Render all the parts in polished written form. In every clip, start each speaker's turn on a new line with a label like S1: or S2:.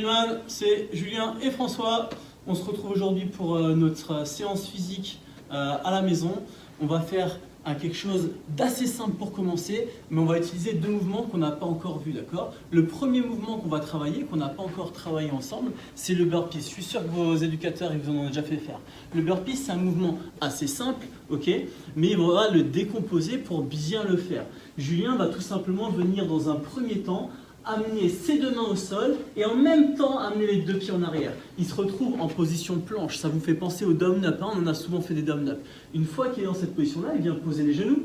S1: gentlemen, c'est Julien et François. On se retrouve aujourd'hui pour notre séance physique à la maison. On va faire quelque chose d'assez simple pour commencer, mais on va utiliser deux mouvements qu'on n'a pas encore vus, d'accord? Le premier mouvement qu'on va travailler, qu'on n'a pas encore travaillé ensemble, c'est le burpee. Je suis sûr que vos éducateurs ils vous en ont déjà fait faire. Le burpee, c'est un mouvement assez simple, ok? Mais on va le décomposer pour bien le faire. Julien va tout simplement venir dans un premier temps amener ses deux mains au sol et en même temps amener les deux pieds en arrière. Il se retrouve en position planche. Ça vous fait penser au down-up, hein? On en a souvent fait des down-up. Une fois qu'il est dans cette position-là, il vient poser les genoux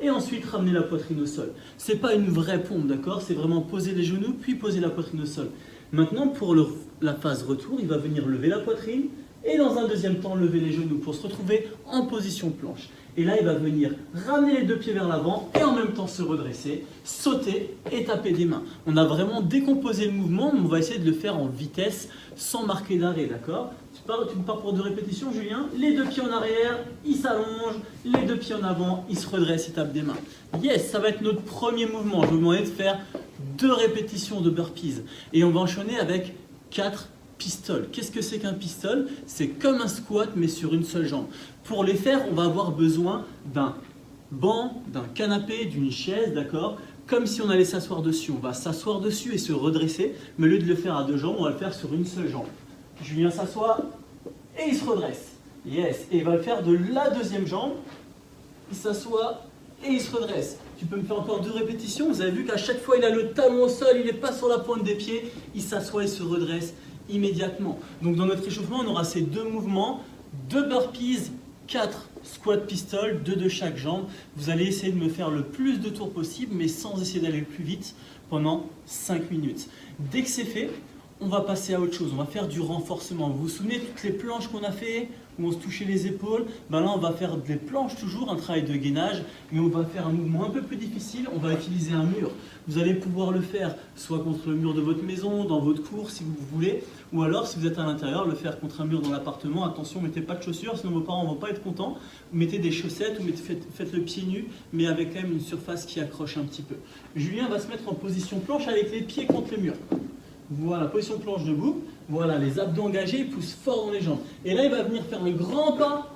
S1: et ensuite ramener la poitrine au sol. Ce n'est pas une vraie pompe, d'accord? C'est vraiment poser les genoux puis poser la poitrine au sol. Maintenant, pour la phase retour, il va venir lever la poitrine et dans un deuxième temps, lever les genoux pour se retrouver en position planche. Et là, il va venir ramener les deux pieds vers l'avant et en même temps se redresser, sauter et taper des mains. On a vraiment décomposé le mouvement, mais on va essayer de le faire en vitesse sans marquer d'arrêt, d'accord? Tu me pars pour 2 répétitions, Julien. Les deux pieds en arrière, il s'allonge, les deux pieds en avant, il se redresse, il tape des mains. Yes, ça va être notre premier mouvement. Je vais vous demander de faire 2 répétitions de burpees. Et on va enchaîner avec 4 pistoles. Qu'est-ce que c'est qu'un pistol? C'est comme un squat, mais sur une seule jambe. Pour les faire, on va avoir besoin d'un banc, d'un canapé, d'une chaise, d'accord? Comme si on allait s'asseoir dessus. On va s'asseoir dessus et se redresser, mais au lieu de le faire à 2 jambes, on va le faire sur une seule jambe. Julien s'assoit et il se redresse. Yes. Et il va le faire de la deuxième jambe. Il s'assoit et il se redresse. Tu peux me faire encore 2 répétitions. Vous avez vu qu'à chaque fois, il a le talon au sol, il n'est pas sur la pointe des pieds. Il s'assoit et se redresse immédiatement. Donc dans notre échauffement, on aura ces 2 mouvements, 2 burpees, 4 squat pistoles, 2 de chaque jambe. Vous allez essayer de me faire le plus de tours possible, mais sans essayer d'aller le plus vite pendant 5 minutes. Dès que c'est fait, on va passer à autre chose. On va faire du renforcement. Vous vous souvenez de toutes les planches qu'on a fait, où on se touchait les épaules? Ben là, on va faire des planches toujours, un travail de gainage, mais on va faire un mouvement un peu plus difficile. On va utiliser un mur. Vous allez pouvoir le faire soit contre le mur de votre maison, dans votre cour si vous voulez, ou alors si vous êtes à l'intérieur, le faire contre un mur dans l'appartement. Attention, mettez pas de chaussures, sinon vos parents ne vont pas être contents. Mettez des chaussettes ou faites le pied nu, mais avec quand même une surface qui accroche un petit peu. Julien va se mettre en position planche avec les pieds contre le mur. Voilà, position planche debout. Voilà, les abdos engagés, il pousse fort dans les jambes. Et là, il va venir faire un grand pas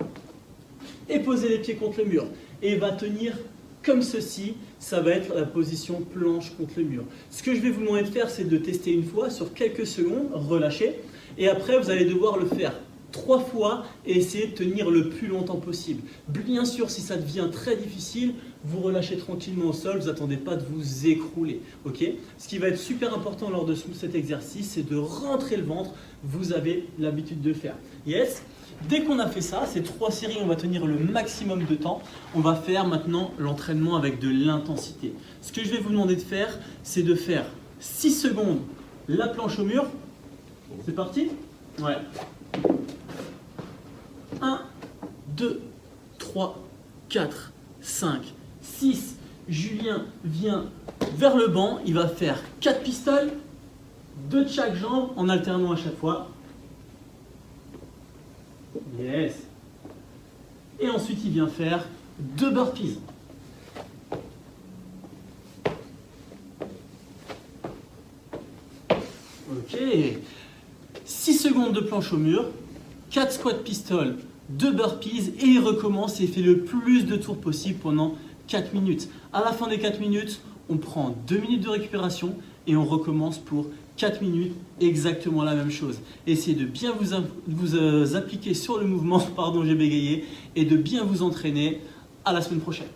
S1: et poser les pieds contre le mur. Et il va tenir comme ceci. Ça va être la position planche contre le mur. Ce que je vais vous demander de faire, c'est de tester une fois sur quelques secondes, relâcher. Et après, vous allez devoir le faire 3 fois et essayer de tenir le plus longtemps possible. Bien sûr, si ça devient très difficile, vous relâchez tranquillement au sol, vous n'attendez pas de vous écrouler. Okay? Ce qui va être super important lors de cet exercice, c'est de rentrer le ventre. Vous avez l'habitude de le faire. Yes? Dès qu'on a fait ça, ces 3 séries, on va tenir le maximum de temps. On va faire maintenant l'entraînement avec de l'intensité. Ce que je vais vous demander de faire, c'est de faire 6 secondes la planche au mur. C'est parti? Ouais. 1, 2, 3, 4, 5, 6. Julien vient vers le banc. Il va faire 4 pistoles, 2 de chaque jambe en alternant à chaque fois. Yes. Et ensuite, il vient faire 2 burpees. Ok. 6 secondes de planche au mur, 4 squats pistoles, 2 burpees et il recommence et fait le plus de tours possible pendant 4 minutes. À la fin des 4 minutes, on prend 2 minutes de récupération et on recommence pour 4 minutes, exactement la même chose. Essayez de bien vous appliquer sur le mouvement, pardon j'ai bégayé, et de bien vous entraîner. À la semaine prochaine.